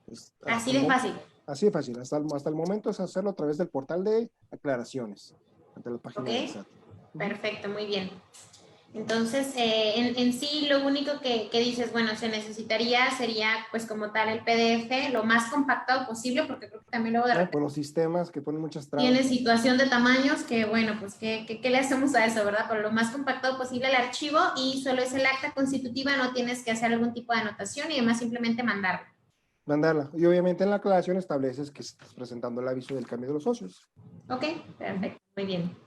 Pues, Así de fácil. así de fácil. Hasta el momento es hacerlo a través del portal de aclaraciones, ante la Ok, página del SAT. perfecto, muy bien. Entonces, en sí, lo único que dices, bueno, se necesitaría sería, pues, como tal, el PDF, lo más compactado posible, porque creo que también luego de No, repente pues los sistemas que ponen muchas tiene trabas. situación de tamaños que, bueno, pues, ¿qué le hacemos a eso, verdad? Pero lo más compactado posible el archivo y solo es el acta constitutiva, no tienes que hacer algún tipo de anotación y además simplemente mandarlo. Mandarla. Y obviamente en la aclaración estableces que estás presentando el aviso del cambio de los socios. Ok, Ujú. perfecto, muy bien.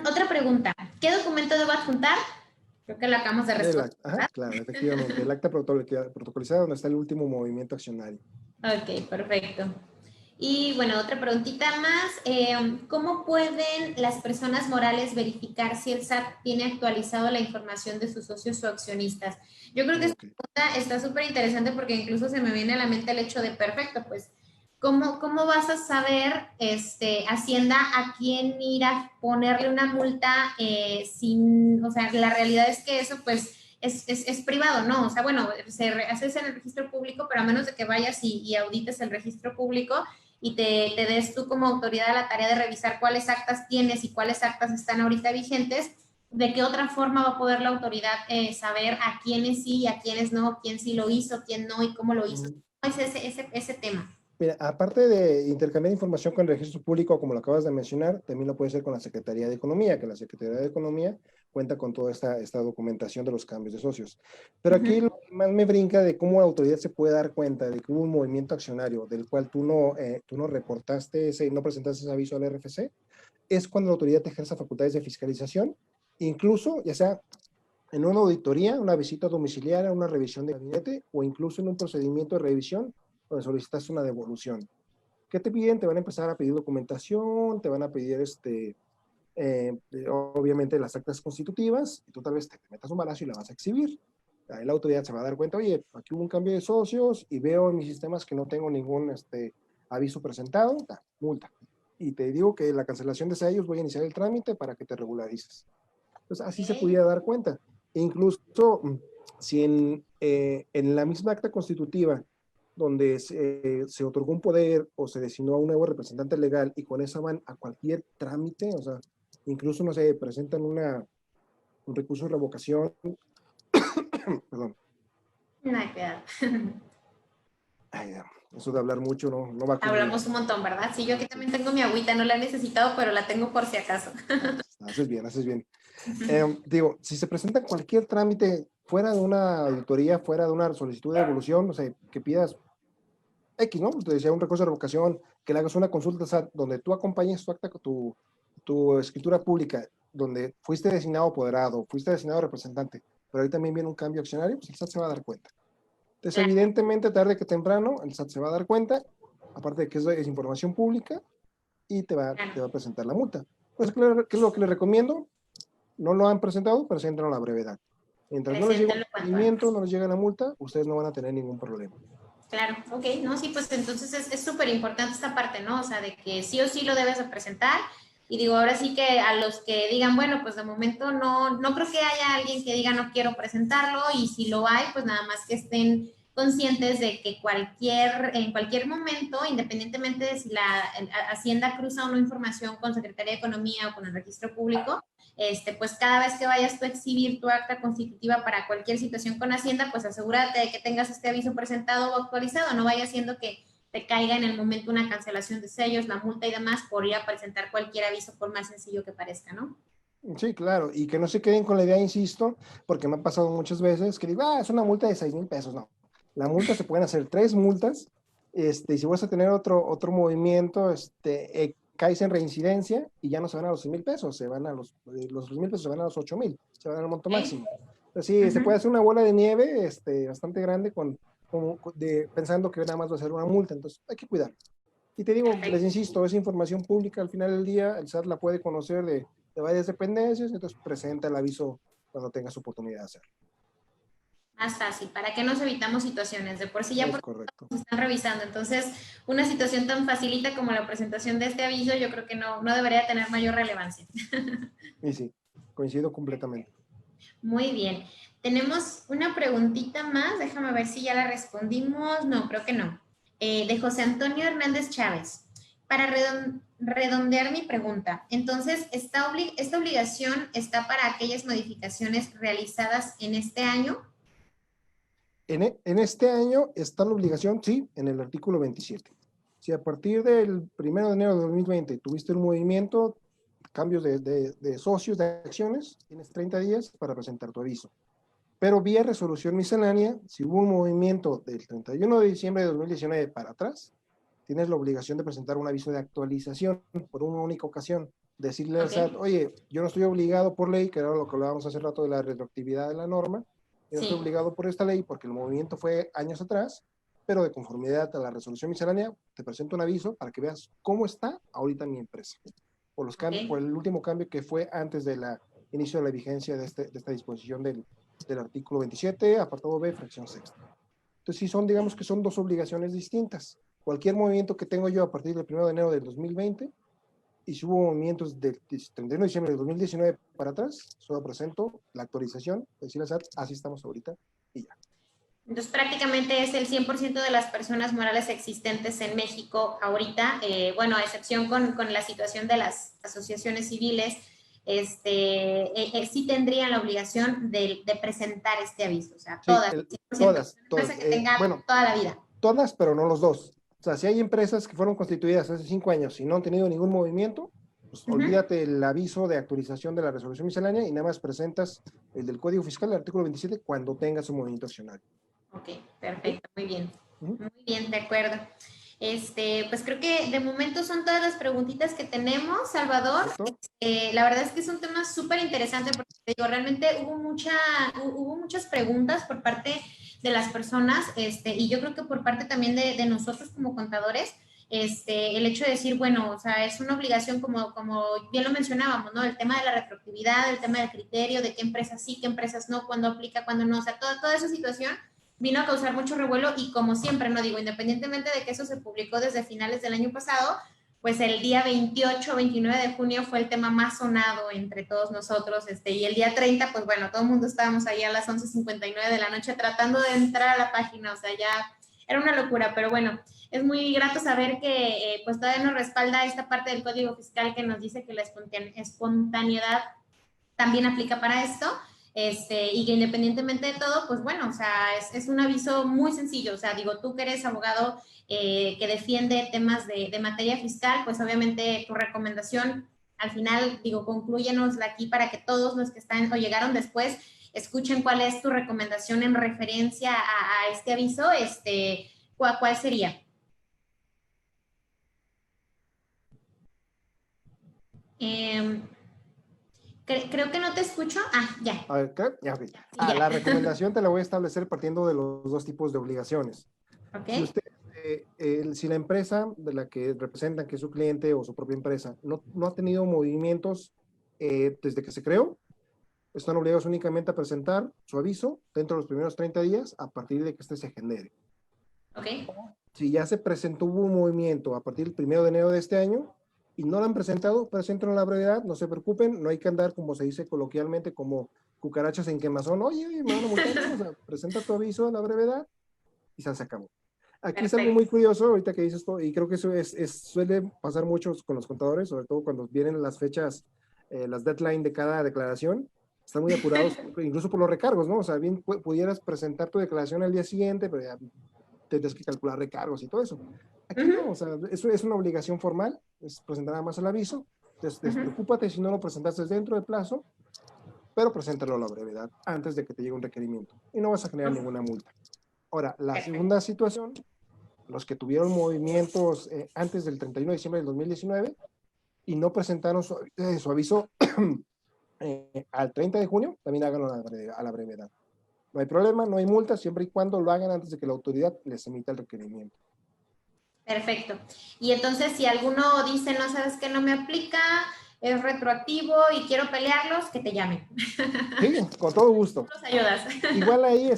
Otra pregunta, ¿qué documento debo adjuntar? Creo que lo acabamos de responder, Ajá, ¿verdad? claro, efectivamente. El acta protocolizada donde está el último movimiento accionario. Ok, perfecto. Y bueno, otra preguntita más. ¿Cómo pueden las personas morales verificar si el SAT tiene actualizado la información de sus socios o accionistas? Yo creo que esta Ok. pregunta está súper interesante porque incluso se me viene a la mente el hecho de, perfecto, pues, ¿cómo vas a saber, Hacienda, a quién ir a ponerle una multa sin, o sea, la realidad es que eso, pues, es privado, ¿no? O sea, bueno, se hace en el registro público, pero a menos de que vayas y audites el registro público y te des tú como autoridad a la tarea de revisar cuáles actas tienes y cuáles actas están ahorita vigentes, ¿de qué otra forma va a poder la autoridad saber a quiénes sí y a quiénes no, quién sí lo hizo, quién no y cómo lo hizo? Mm. ¿Cómo es ese tema? Mira, aparte de intercambiar información con el registro público, como lo acabas de mencionar, también lo puede hacer con la Secretaría de Economía, que la Secretaría de Economía cuenta con toda esta documentación de los cambios de socios. Pero Uh aquí -huh. lo que más me brinca de cómo la autoridad se puede dar cuenta de que hubo un movimiento accionario del cual tú no reportaste, no presentaste ese aviso al RFC, es cuando la autoridad te ejerza facultades de fiscalización, incluso ya sea en una auditoría, una visita domiciliaria, una revisión de gabinete o incluso en un procedimiento de revisión donde solicitas una devolución. ¿Qué te piden? Te van a empezar a pedir documentación, te van a pedir obviamente las actas constitutivas, y tú tal vez te metas un balazo y la vas a exhibir. Ahí la autoridad se va a dar cuenta, oye, aquí hubo un cambio de socios y veo en mis sistemas que no tengo ningún aviso presentado, multa. Y te digo que la cancelación de sellos voy a iniciar el trámite para que te regularices. Entonces, así se Okay. pudiera dar cuenta. E incluso si en la misma acta constitutiva donde se otorgó un poder o se designó a un nuevo representante legal y con eso van a cualquier trámite, o sea, incluso, no sé, presentan un recurso de revocación, perdón, Nada, cuidado. ay, eso de hablar mucho no va conmigo. Hablamos un montón, ¿verdad? Sí, yo aquí Sí. también tengo mi agüita, no la he necesitado, pero la tengo por si acaso. Haces bien, haces bien. Digo, si se presenta cualquier trámite fuera de una auditoría, fuera de una solicitud de devolución, no sé, que pidas X, ¿no? Te decía un recurso de revocación, que le hagas una consulta SAT, donde tú acompañes tu acta, tu escritura pública, donde fuiste designado apoderado, fuiste designado representante, pero ahí también viene un cambio accionario, pues el SAT se va a dar cuenta. Entonces, Claro, evidentemente, tarde que temprano, el SAT se va a dar cuenta, aparte de que es información pública, y te va claro. a presentar la multa. Pues, ¿qué es lo que les recomiendo? No lo han presentado, pero entran a la brevedad. Mientras no les llegue un Preséntalo cuanto procedimiento, antes. no les llega la multa, ustedes no van a tener ningún problema. Claro, ok, no, sí, pues entonces es súper importante esta parte, ¿no? O sea, de que sí o sí lo debes de presentar. Y digo, ahora sí que a los que digan, bueno, pues de momento no creo que haya alguien que diga no quiero presentarlo y si lo hay, pues nada más que estén conscientes de que en cualquier momento, independientemente de si la Hacienda cruza o no información con Secretaría de Economía o con el registro público, pues cada vez que vayas tú a exhibir tu acta constitutiva para cualquier situación con Hacienda, pues asegúrate de que tengas este aviso presentado o actualizado, no vaya siendo que te caiga en el momento una cancelación de sellos, la multa y demás por ir a presentar cualquier aviso, por más sencillo que parezca, ¿no? Sí, claro, y que no se queden con la idea, insisto, porque me ha pasado muchas veces que digo, es una multa de 6,000 pesos. No, la multa se pueden hacer 3 multas, y si vas a tener otro movimiento, caes en reincidencia y ya no se van a los 6,000 pesos, se van a los 6,000 pesos se van a los 8,000, se van al monto máximo. Entonces, sí, se puede hacer una bola de nieve, bastante grande pensando que nada más va a ser una multa, entonces hay que cuidar. Y te digo, les insisto, es información pública, al final del día el SAT la puede conocer de varias dependencias, entonces presenta el aviso cuando tengas oportunidad de hacerlo. Más fácil, para que nos evitamos situaciones, de por sí ya Es correcto. nos están revisando, entonces una situación tan facilita como la presentación de este aviso yo creo que no debería tener mayor relevancia. Y sí, coincido completamente. Muy bien, tenemos una preguntita más, déjame ver si ya la respondimos, no, creo que no, de José Antonio Hernández Chávez. Para redondear mi pregunta, entonces, ¿esta obligación está para aquellas modificaciones realizadas en este año? En este año está la obligación, sí, en el artículo 27. Si a partir del 1 de enero de 2020 tuviste un movimiento, cambios de socios, de acciones, tienes 30 días para presentar tu aviso. Pero vía resolución miscelánea, si hubo un movimiento del 31 de diciembre de 2019 para atrás, tienes la obligación de presentar un aviso de actualización por una única ocasión. Decirle al SAT, oye, yo no estoy obligado por ley, que era lo que hablábamos hace rato de la retroactividad de la norma, yo no estoy obligado por esta ley porque el movimiento fue años atrás, pero de conformidad a la resolución miscelánea, te presento un aviso para que veas cómo está ahorita mi empresa. Por los cambios, por el último cambio que fue antes del inicio de la vigencia de esta disposición del artículo 27, apartado B, fracción sexta. Entonces, sí son, digamos que son dos obligaciones distintas. Cualquier movimiento que tengo yo a partir del 1 de enero del 2020, y si hubo movimientos del 31 de diciembre del 2019 para atrás, solo presento la actualización, decir al SAT, así estamos ahorita, y ya. Entonces, prácticamente es el 100% de las personas morales existentes en México ahorita, bueno, a excepción con la situación de las asociaciones civiles, sí tendrían la obligación de presentar este aviso, o sea, todas, sí, todas, que tenga bueno, toda la vida. Todas, pero no los dos. O sea, si hay empresas que fueron constituidas hace 5 años y no han tenido ningún movimiento, pues olvídate el aviso de actualización de la resolución miscelánea y nada más presentas el del Código Fiscal, el artículo 27, cuando tengas un movimiento accionario. Ok, perfecto, muy bien. Muy bien, de acuerdo. Pues creo que de momento son todas las preguntitas que tenemos, Salvador. La verdad es que es un tema súper interesante porque digo, realmente hubo muchas preguntas por parte de las personas, y yo creo que por parte también de nosotros como contadores, el hecho de decir, bueno, o sea, es una obligación como bien lo mencionábamos, ¿no? El tema de la retroactividad, el tema del criterio, de qué empresas sí, qué empresas no, cuándo aplica, cuándo no, o sea, toda esa situación vino a causar mucho revuelo y como siempre, no digo, independientemente de que eso se publicó desde finales del año pasado, pues el día 28 o 29 de junio fue el tema más sonado entre todos nosotros, y el día 30, pues bueno, todo el mundo estábamos ahí a las 11:59 de la noche tratando de entrar a la página, o sea, ya era una locura, pero bueno, es muy grato saber que pues todavía nos respalda esta parte del Código Fiscal que nos dice que la espontaneidad también aplica para esto, y que independientemente de todo, pues bueno, o sea, es un aviso muy sencillo, o sea, digo, tú que eres abogado que defiende temas de materia fiscal, pues obviamente tu recomendación, al final, digo, conclúyenosla aquí para que todos los que están o llegaron después escuchen cuál es tu recomendación en referencia a este aviso, ¿cuál sería? Creo que no te escucho. Ya. A ver, ¿qué? Ya, okay. La recomendación te la voy a establecer partiendo de los dos tipos de obligaciones. Okay. Si usted, si la empresa de la que representan, que es su cliente o su propia empresa, no ha tenido movimientos desde que se creó, están obligados únicamente a presentar su aviso dentro de los primeros 30 días a partir de que este se genere. Okay. Si ya se presentó un movimiento a partir del 1 de enero de este año y no lo han presentado, presenten a la brevedad, no se preocupen, no hay que andar, como se dice coloquialmente, como cucarachas en quemazón. Oye, me van a multar, o sea, presenta tu aviso a la brevedad y se acabó. Aquí es algo Perfecto. muy curioso, ahorita que dices esto, y creo que eso suele pasar mucho con los contadores, sobre todo cuando vienen las fechas, las deadline de cada declaración, están muy apurados, incluso por los recargos, ¿no? O sea, bien pudieras presentar tu declaración al día siguiente, pero ya tendrás que calcular recargos y todo eso. Aquí no, o sea, eso es una obligación formal, es presentar nada más el aviso, despreocúpate si no lo presentaste dentro de plazo, pero preséntalo a la brevedad antes de que te llegue un requerimiento y no vas a generar ninguna multa. Ahora, la Perfecto. segunda situación, los que tuvieron movimientos antes del 31 de diciembre del 2019 y no presentaron su aviso al 30 de junio, también háganlo a la brevedad. No hay problema, no hay multa, siempre y cuando lo hagan antes de que la autoridad les emita el requerimiento. Perfecto. Y entonces, si alguno dice, no sabes qué, no me aplica, es retroactivo y quiero pelearlos, que te llamen. Sí, con todo gusto. Nos ayudas. Igual ahí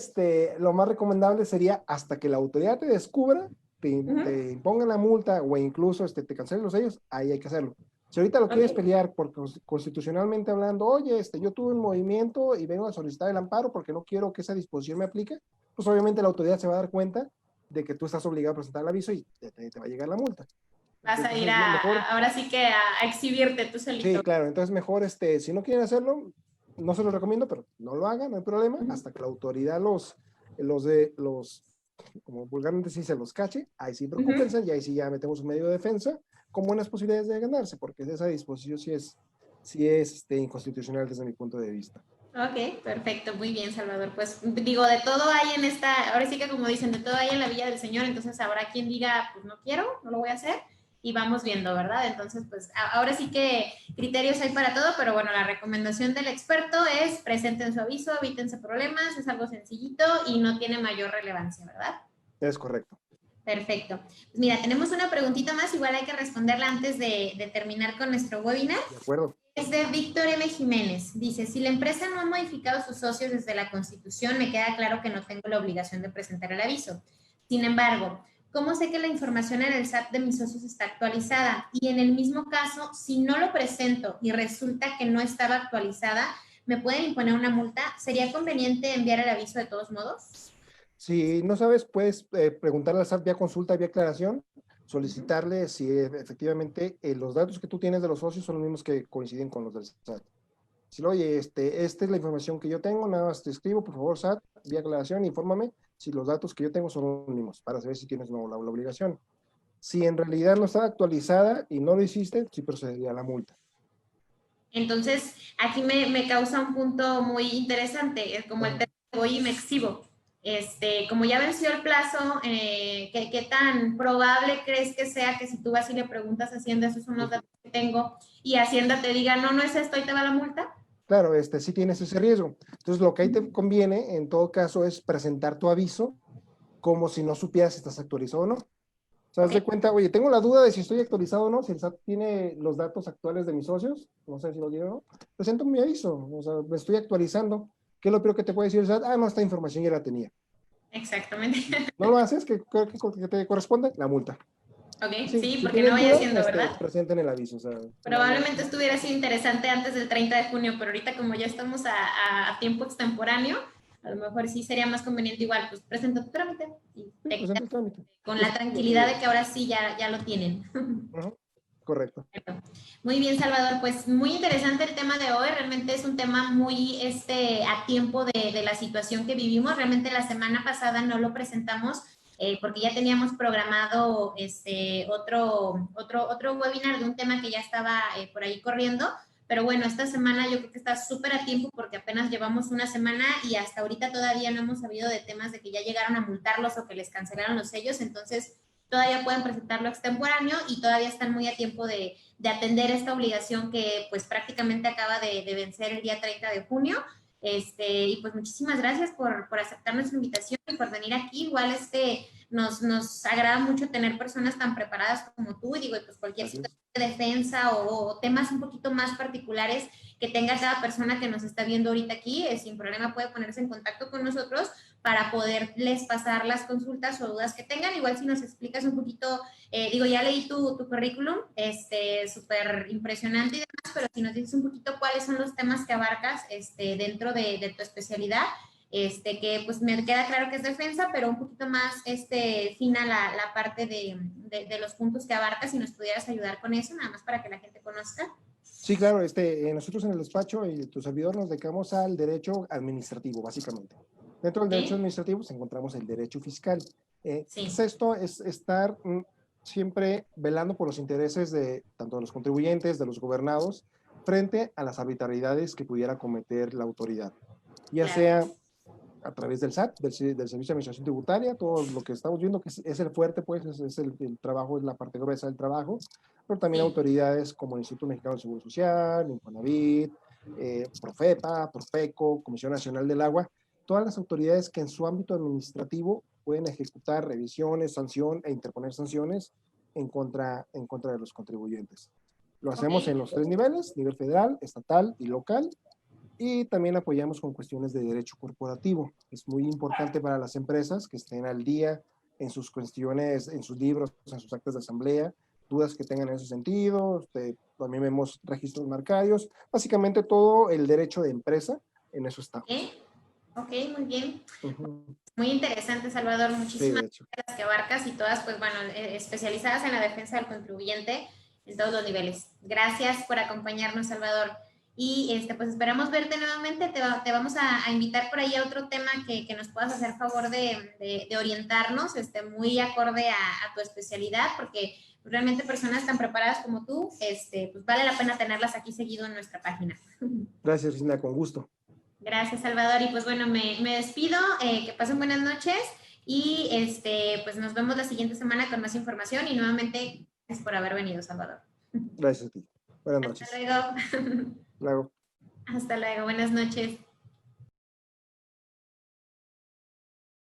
lo más recomendable sería hasta que la autoridad te descubra, te imponga la multa o incluso te cancelen los sellos, ahí hay que hacerlo. Si ahorita lo quieres pelear porque constitucionalmente hablando, oye, yo tuve un movimiento y vengo a solicitar el amparo porque no quiero que esa disposición me aplique, pues obviamente la autoridad se va a dar cuenta de que tú estás obligado a presentar el aviso y te va a llegar la multa. Vas a ir Entonces, lo mejor, ahora sí que a exhibirte tú solito. sí, claro, entonces mejor, si no quieren hacerlo, no se los recomiendo, pero no lo hagan, no hay problema, hasta que la autoridad como vulgarmente se dice, los cache, ahí sí preocúpense, y ahí sí ya metemos un medio de defensa con buenas posibilidades de ganarse, porque esa disposición sí es inconstitucional desde mi punto de vista. Ok, perfecto, muy bien, Salvador. Pues digo, de todo hay en esta, ahora sí que como dicen, de todo hay en la Villa del Señor, entonces habrá quien diga, pues no quiero, no lo voy a hacer, y vamos viendo, ¿verdad? Entonces, pues ahora sí que criterios hay para todo, pero bueno, la recomendación del experto es presenten su aviso, evítense problemas, es algo sencillito y no tiene mayor relevancia, ¿verdad? Es correcto. Perfecto. Pues mira, tenemos una preguntita más, igual hay que responderla antes de terminar con nuestro webinar. De acuerdo. Es de Víctor M. Jiménez. Dice, si la empresa no ha modificado sus socios desde la Constitución, me queda claro que no tengo la obligación de presentar el aviso. Sin embargo, ¿cómo sé que la información en el SAT de mis socios está actualizada? Y en el mismo caso, si no lo presento y resulta que no estaba actualizada, ¿me pueden imponer una multa? ¿Sería conveniente enviar el aviso de todos modos? Si no sabes, puedes preguntarle al SAT vía consulta, vía aclaración, solicitarle si efectivamente los datos que tú tienes de los socios son los mismos que coinciden con los del SAT. Si lo oye, esta es la información que yo tengo, nada más te escribo, por favor, SAT, vía aclaración, infórmame si los datos que yo tengo son los mismos, para saber si tienes la obligación. Si en realidad no está actualizada y no lo hiciste, sí procedería a la multa. Entonces, aquí me causa un punto muy interesante, es como el tema de voy y me exhibo. Como ya venció el plazo, ¿qué tan probable crees que sea que si tú vas y le preguntas a Hacienda, esos son los datos que tengo, y Hacienda te diga, no, no es esto, y te va la multa? Claro, sí tienes ese riesgo. Entonces, lo que ahí te conviene, en todo caso, es presentar tu aviso como si no supieras si estás actualizado o no. O sea, haz de cuenta, oye, tengo la duda de si estoy actualizado o no, si el SAT tiene los datos actuales de mis socios, no sé si lo tiene o no, presento mi aviso, o sea, me estoy actualizando. ¿Qué es lo peor que te puede decir el SAT? Ah, no, esta información ya la tenía. Exactamente. ¿No lo haces? ¿Qué te corresponde? La multa. Ok, Sí, sí, si porque no tienen vaya duda, siendo, ¿verdad? presenten el aviso. O sea, Probablemente esto hubiera sido interesante antes del 30 de junio, pero ahorita como ya estamos a tiempo extemporáneo, a lo mejor sí sería más conveniente igual, pues presenta tu trámite y te presenta el trámite. con la Es lo que tranquilidad digo. de que ahora sí ya lo tienen. Correcto. Muy bien, Salvador, pues muy interesante el tema de hoy, realmente es un tema muy a tiempo de la situación que vivimos, realmente la semana pasada no lo presentamos porque ya teníamos programado otro webinar de un tema que ya estaba por ahí corriendo, pero bueno, esta semana yo creo que está súper a tiempo porque apenas llevamos una semana y hasta ahorita todavía no hemos sabido de temas de que ya llegaron a multarlos o que les cancelaron los sellos, entonces todavía pueden presentarlo extemporáneo y todavía están muy a tiempo de atender esta obligación que pues prácticamente acaba de vencer el día 30 de junio. Y pues muchísimas gracias por aceptar nuestra invitación y por venir aquí. Igual nos agrada mucho tener personas tan preparadas como tú y digo, pues cualquier situación de defensa o temas un poquito más particulares que tenga cada persona que nos está viendo ahorita aquí, sin problema puede ponerse en contacto con nosotros para poderles pasar las consultas o dudas que tengan. Igual si nos explicas un poquito, ya leí tu currículum, súper impresionante y demás, pero si nos dices un poquito cuáles son los temas que abarcas dentro de tu especialidad, que pues me queda claro que es defensa, pero un poquito más fina la parte de los puntos que abarca, si nos pudieras ayudar con eso, nada más para que la gente conozca. Sí, claro, nosotros en el despacho y tu servidor nos dedicamos al derecho administrativo, básicamente. Dentro del derecho ¿Sí? administrativo pues, encontramos el derecho fiscal. Sí. Esto es estar siempre velando por los intereses de tanto de los contribuyentes, de los gobernados, frente a las arbitrariedades que pudiera cometer la autoridad, ya Claro. sea a través del SAT, del Servicio de Administración Tributaria, todo lo que estamos viendo que es el fuerte, pues es el trabajo, es la parte gruesa del trabajo, pero también Sí. autoridades como el Instituto Mexicano del Seguro Social, Infonavit, Profepa, Profeco, Comisión Nacional del Agua, todas las autoridades que en su ámbito administrativo pueden ejecutar revisiones, sanción e interponer sanciones en contra de los contribuyentes. Lo hacemos en Ok. los 3 niveles, nivel federal, estatal y local, y también apoyamos con cuestiones de derecho corporativo. Es muy importante para las empresas que estén al día en sus cuestiones, en sus libros, en sus actas de asamblea, dudas que tengan en ese sentido. También vemos registros marcarios, básicamente todo el derecho de empresa, en eso estamos. Ok, muy bien. Uh-huh. Muy interesante, Salvador. Sí, Muchísimas de hecho. gracias las que abarcas y todas, pues bueno, especializadas en la defensa del contribuyente en todos los niveles. Gracias por acompañarnos, Salvador. Y pues esperamos verte nuevamente. Te vamos a invitar por ahí a otro tema que nos puedas hacer favor de orientarnos, muy acorde a tu especialidad, porque realmente personas tan preparadas como tú, pues vale la pena tenerlas aquí seguido en nuestra página. Gracias, Cristina, con gusto. Gracias, Salvador. Y pues bueno, me despido. Que pasen buenas noches y pues nos vemos la siguiente semana con más información y nuevamente gracias por haber venido, Salvador. Gracias a ti. Buenas Hasta noches. luego. Luego. Hasta luego. Buenas noches.